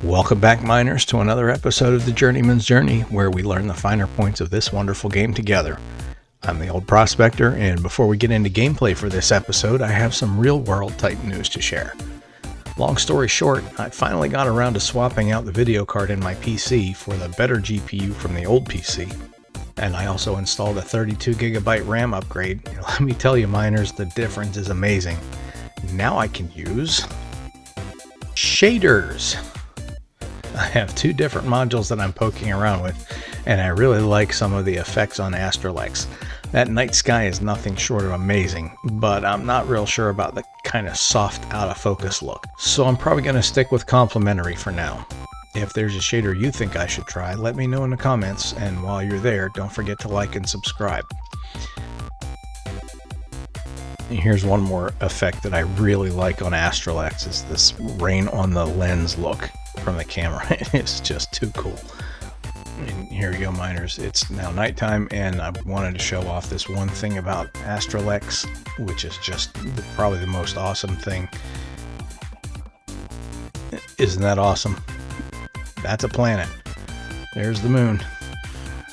Welcome back, miners, to another episode of the Journeyman's Journey, where we learn the finer points of this wonderful game together. I'm the old prospector, and before we get into gameplay for this episode, I have some real-world type news to share. Long story short, I finally got around to swapping out the video card in my PC for the better GPU from the old PC, and I also installed a 32GB RAM upgrade. And let me tell you, miners, the difference is amazing. Now I can use shaders. I have two different modules that I'm poking around with, and I really like some of the effects on AstraLex. That night sky is nothing short of amazing, but I'm not real sure about the kind of soft out of focus look. So I'm probably going to stick with complementary for now. If there's a shader you think I should try, let me know in the comments, and while you're there, don't forget to like and subscribe. And here's one more effect that I really like on AstraLex, is this rain on the lens look from the camera. It's just too cool. And here we go, miners. It's now nighttime, and I wanted to show off this one thing about AstraLex, which is just probably the most awesome thing. Isn't that awesome? That's a planet. There's the moon.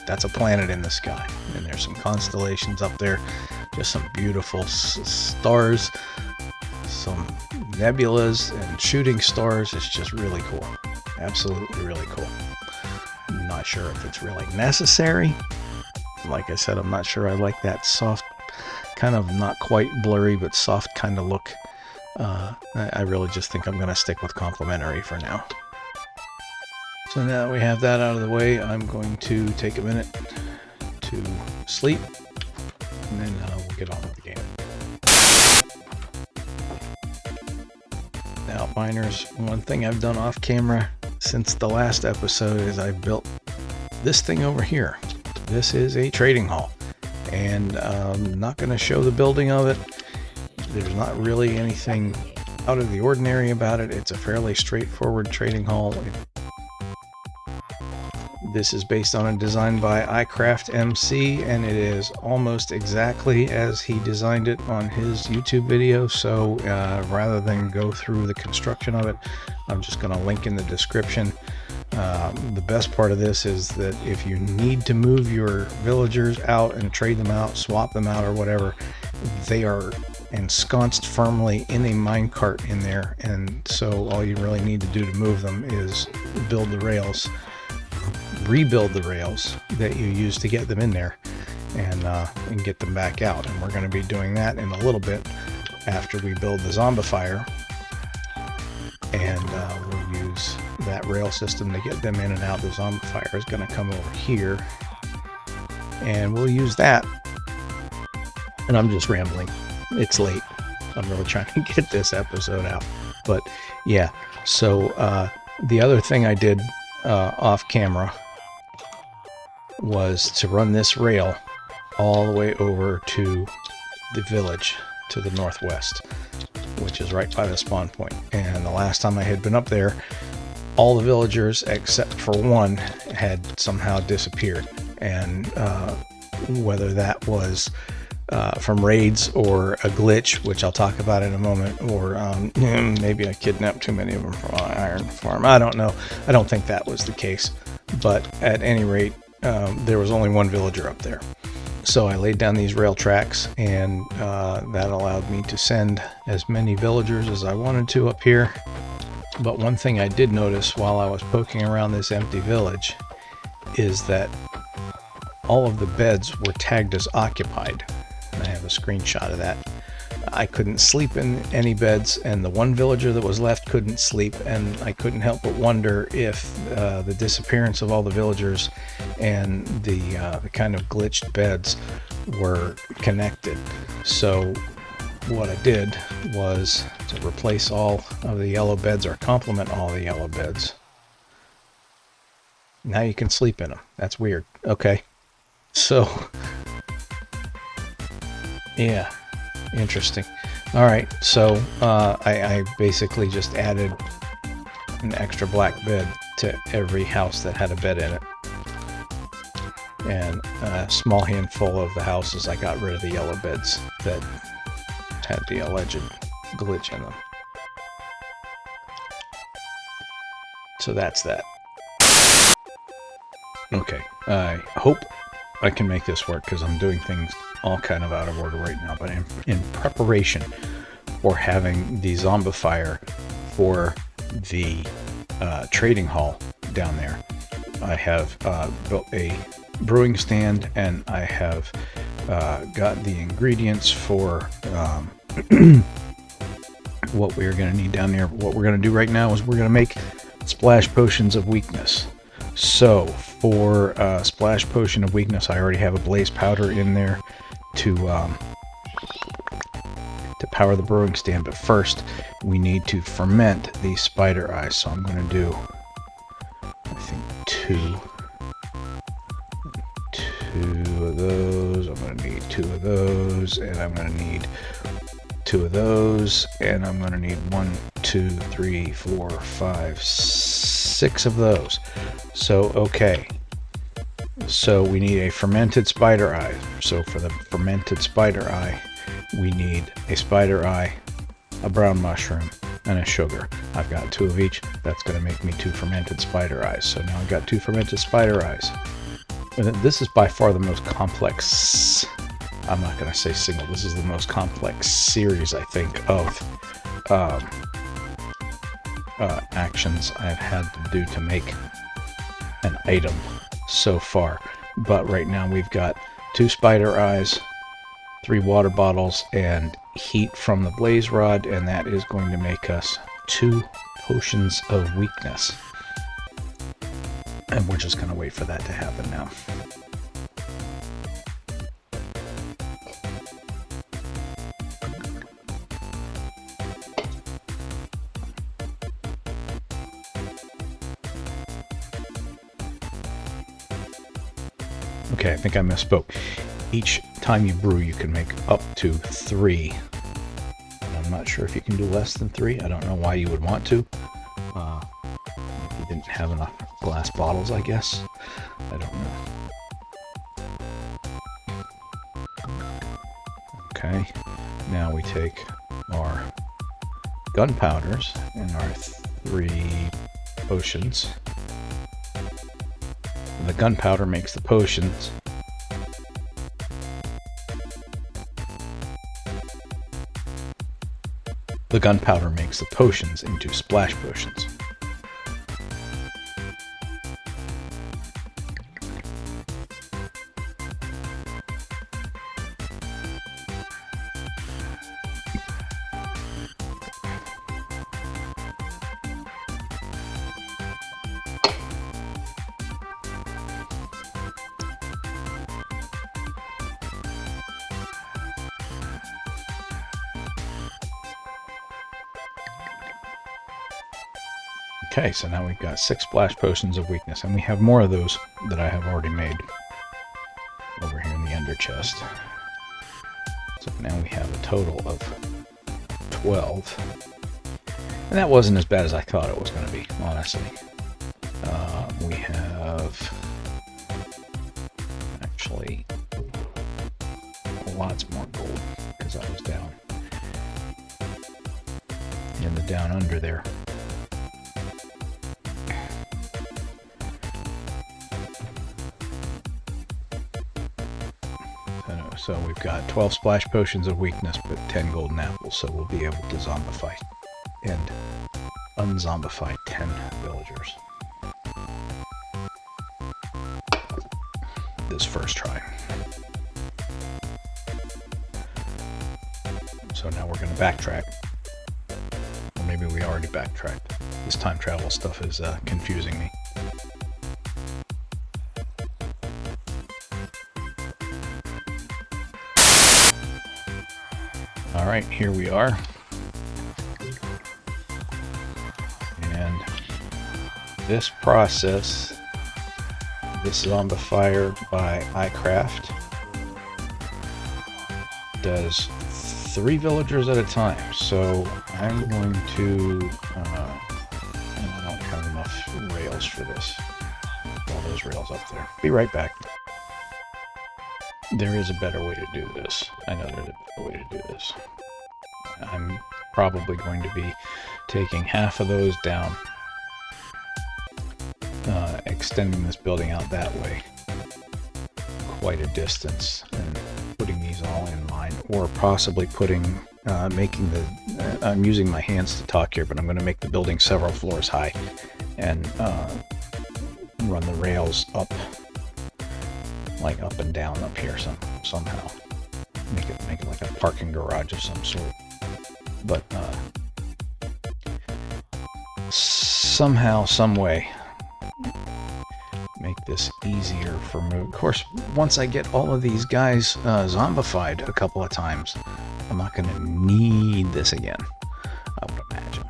That's a planet in the sky. And there's some constellations up there. Just some beautiful stars, some nebulas and shooting stars. It's just really cool. Absolutely really cool. I'm not sure if it's really necessary. Like I said, I'm not sure I like that soft, kind of not quite blurry, but soft kind of look. I really just think I'm going to stick with complementary for now. So now that we have that out of the way, I'm going to take a minute to sleep, and then we'll get on with the game. Now, miners, one thing I've done off camera since the last episode is I've built this thing over here. This is a trading hall, and I'm not going to show the building of it. There's not really anything out of the ordinary about it. It's a fairly straightforward trading hall. This is based on a design by iCraftMC, and it is almost exactly as he designed it on his YouTube video. So rather than go through the construction of it, I'm just going to link in the description. The best part of this is that if you need to move your villagers out and trade them out, swap them out or whatever, they are ensconced firmly in a minecart in there, and so all you really need to do to move them is build the rails, rebuild the rails that you used to get them in there, and get them back out. And we're going to be doing that in a little bit after we build the zombifier, and we'll use that rail system to get them in and out. The zombifier is going to come over here, and we'll use that. And I'm just rambling. It's late. I'm really trying to get this episode out. But yeah, so the other thing I did off camera was to run this rail all the way over to the village to the northwest, which is right by the spawn point. And the last time I had been up there, all the villagers except for one had somehow disappeared. And whether that was from raids or a glitch, which I'll talk about in a moment, or maybe I kidnapped too many of them from my iron farm. I don't know. I don't think that was the case. But at any rate, there was only one villager up there. So I laid down these rail tracks, and that allowed me to send as many villagers as I wanted to up here. But one thing I did notice while I was poking around this empty village is that all of the beds were tagged as occupied. I have a screenshot of that. I couldn't sleep in any beds, and the one villager that was left couldn't sleep, and I couldn't help but wonder if the disappearance of all the villagers and the kind of glitched beds were connected. So what I did was to replace all of the yellow beds, or complement all the yellow beds. Now you can sleep in them. That's weird. Okay. So yeah, interesting. All right, so I basically just added an extra black bed to every house that had a bed in it. And a small handful of the houses, I got rid of the yellow beds that had the alleged glitch in them. So that's that. Okay, I hope I can make this work because I'm doing things all kind of out of order right now, but in preparation for having the zombifier for the trading hall down there, I have built a brewing stand, and I have got the ingredients for what we're going to need down there. What we're going to do right now is we're going to make splash potions of weakness. So for splash potion of weakness, I already have a blaze powder in there to power the brewing stand. But first, we need to ferment these spider eyes. So I'm going to do, I think, two of those. I'm going to need 2 of those, and I'm going to need 2 of those, and I'm going to need 1, 2, 3, 4, 5, 6 of those. So, okay. So we need a fermented spider eye. So for the fermented spider eye, we need a spider eye, a brown mushroom, and a sugar. I've got 2 of each. That's going to make me 2 fermented spider eyes. So now I've got 2 fermented spider eyes. And this is by far the most complex, I'm not going to say single, this is the most complex series, I think, of actions I've had to do to make an item so far. But right now we've got 2 spider eyes, 3 water bottles, and heat from the blaze rod, and that is going to make us 2 potions of weakness. And we're just going to wait for that to happen now. Okay, I think I misspoke. Each time you brew, you can make up to 3. I'm not sure if you can do less than 3. I don't know why you would want to. If you didn't have enough glass bottles, I guess. I don't know. Okay, now we take our gunpowders and our 3 potions. The gunpowder makes the potions. The gunpowder makes the potions into splash potions. Okay, so now we've got 6 splash potions of weakness, and we have more of those that I have already made over here in the ender chest. So now we have a total of 12. And that wasn't as bad as I thought it was going to be, honestly. We have actually lots more gold because I was down in the down under there. So we've got 12 splash potions of weakness, but 10 golden apples, so we'll be able to zombify and unzombify 10 villagers this first try. So now we're going to backtrack. Or maybe we already backtracked. This time travel stuff is confusing me. Alright, here we are. And this process, this zombifier by iCraft, does 3 villagers at a time. So I'm going to, and I don't have enough rails for this. All those rails up there. Be right back. There is a better way to do this. I know there's a better way to do this. I'm probably going to be taking half of those down extending this building out that way quite a distance and putting these all in line, or possibly putting, making the, I'm using my hands to talk here, but I'm going to make the building several floors high and run the rails up, like up and down up here somehow. Make it like a parking garage of some sort. But somehow, some way, make this easier for move. Of course, once I get all of these guys zombified a couple of times, I'm not going to need this again, I would imagine.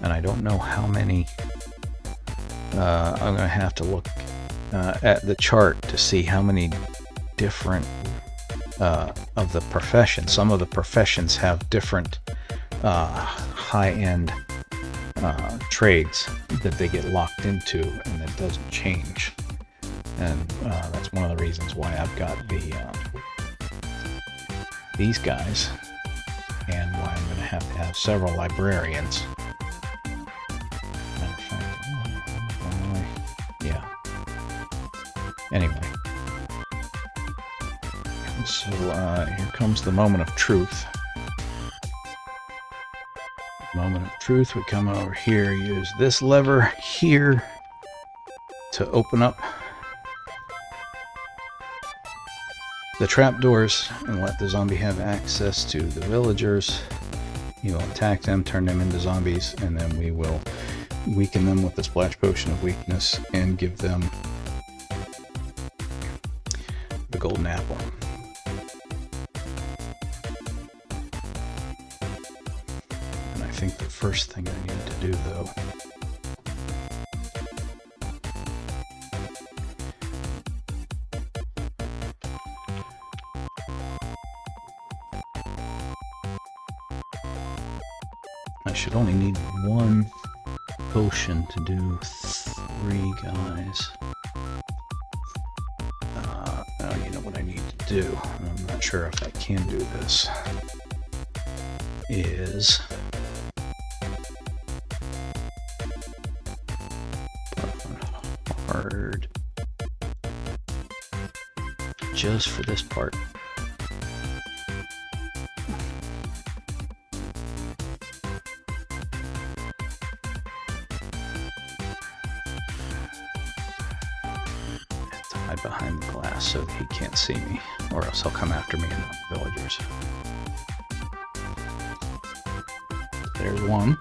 And I don't know how many. I'm going to have to look at the chart to see how many different of the professions. Some of the professions have different high-end trades that they get locked into, and it doesn't change. And that's one of the reasons why I've got these guys, and why I'm going to have several librarians. Matter of fact, yeah. Anyway, so here comes the moment of truth. Moment of truth. We come over here, use this lever here to open up the trapdoors and let the zombie have access to the villagers. You will attack them, turn them into zombies, and then we will weaken them with the splash potion of weakness and give them the golden apple. And I think the first thing I need to do, though, I should only need one potion to do 3 guys. Oh, you know what I need to do, and I'm not sure if I can do this, is put on hard just for this part. Behind the glass so that he can't see me, or else he'll come after me and the villagers. There's one.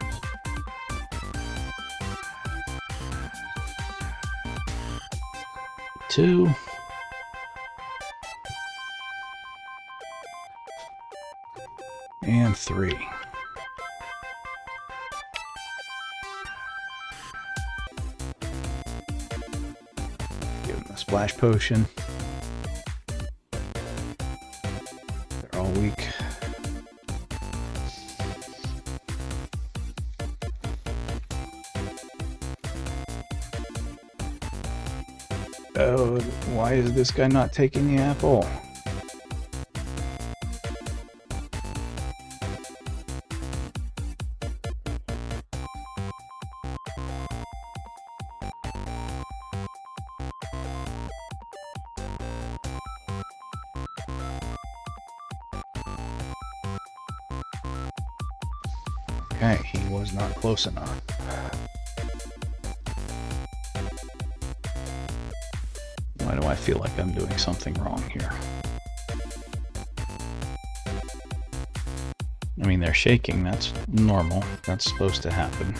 Two. And 3. Splash potion. They're all weak. Oh, why is this guy not taking the apple? Okay, he was not close enough. Why do I feel like I'm doing something wrong here? I mean, they're shaking, that's normal. That's supposed to happen.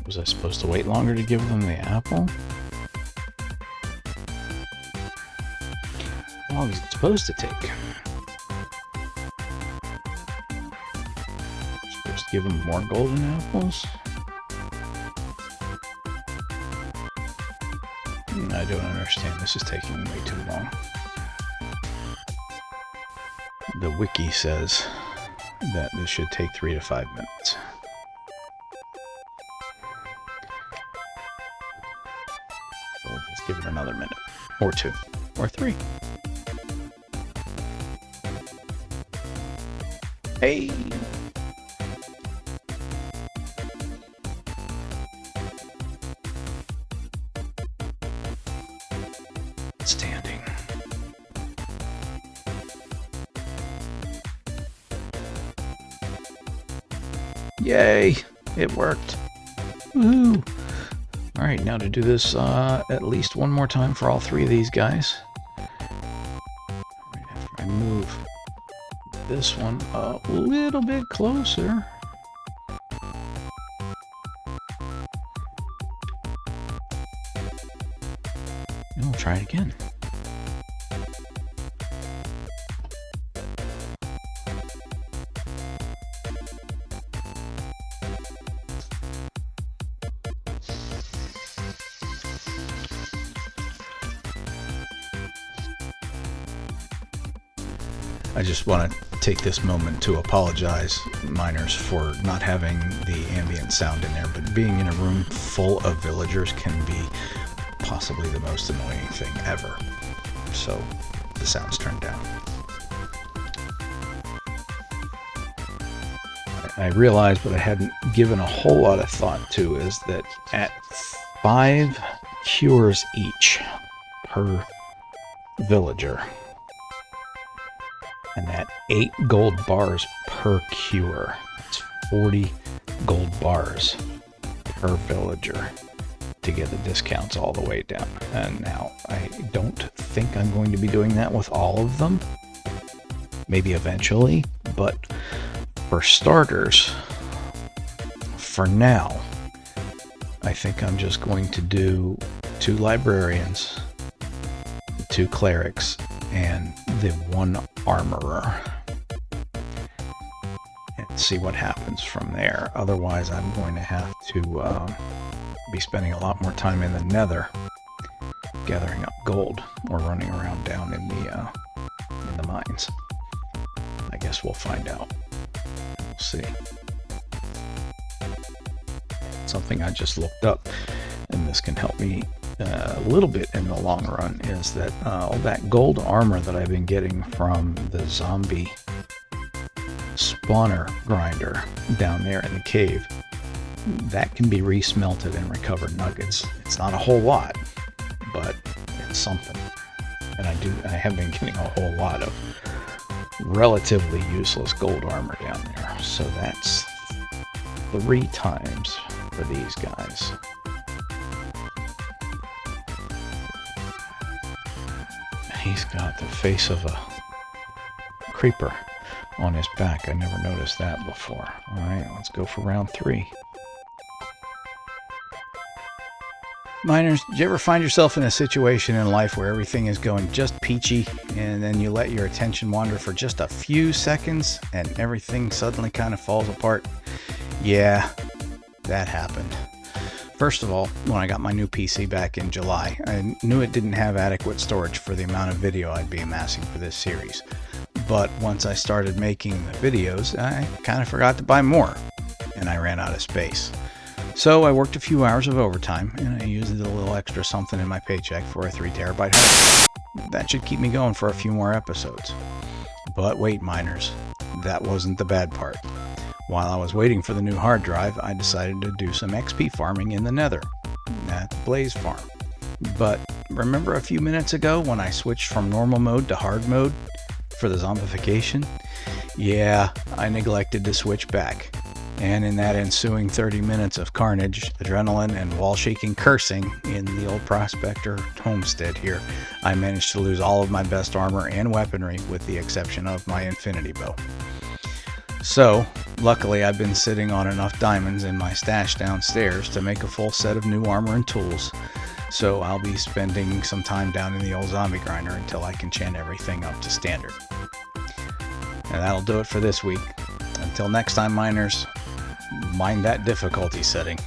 Was I supposed to wait longer to give them the apple? How long is it supposed to take? Give them more golden apples? I don't understand. This is taking way too long. The wiki says that this should take 3 to 5 minutes. So let's give it another minute, or 2, or 3. Hey! Yay! It worked. Woohoo! Alright, now to do this at least one more time for all three of these guys. Right after I move this one a little bit closer. And we'll try it again. I just want to take this moment to apologize, miners, for not having the ambient sound in there, but being in a room full of villagers can be possibly the most annoying thing ever. So the sound's turned down. I realized what I hadn't given a whole lot of thought to is that at 5 cures each per villager, and at 8 gold bars per cure, it's 40 gold bars per villager to get the discounts all the way down. And now I don't think I'm going to be doing that with all of them. Maybe eventually, but for starters, for now, I think I'm just going to do 2 librarians, 2 clerics, and the 1 armorer, and see what happens from there. Otherwise, I'm going to have to be spending a lot more time in the nether gathering up gold or running around down in the mines. I guess we'll find out. We'll see. Something I just looked up, and this can help me a little bit in the long run, is that all that gold armor that I've been getting from the zombie spawner grinder down there in the cave, that can be resmelted and recover nuggets. It's not a whole lot, but it's something. And I have been getting a whole lot of relatively useless gold armor down there. So that's 3 times for these guys. He's got the face of a creeper on his back. I never noticed that before. Alright, let's go for round 3. Miners, did you ever find yourself in a situation in life where everything is going just peachy, and then you let your attention wander for just a few seconds and everything suddenly kind of falls apart? Yeah, that happened. First of all, when I got my new PC back in July, I knew it didn't have adequate storage for the amount of video I'd be amassing for this series. But once I started making the videos, I kind of forgot to buy more, and I ran out of space. So I worked a few hours of overtime, and I used a little extra something in my paycheck for a 3 terabyte. That should keep me going for a few more episodes. But wait, miners, that wasn't the bad part. While I was waiting for the new hard drive, I decided to do some XP farming in the nether at the Blaze farm. But remember a few minutes ago when I switched from normal mode to hard mode for the zombification? Yeah, I neglected to switch back. And in that ensuing 30 minutes of carnage, adrenaline, and wall-shaking cursing in the old prospector homestead here, I managed to lose all of my best armor and weaponry with the exception of my infinity bow. So, luckily I've been sitting on enough diamonds in my stash downstairs to make a full set of new armor and tools, so I'll be spending some time down in the old zombie grinder until I can chant everything up to standard. And that'll do it for this week. Until next time, miners, mind that difficulty setting.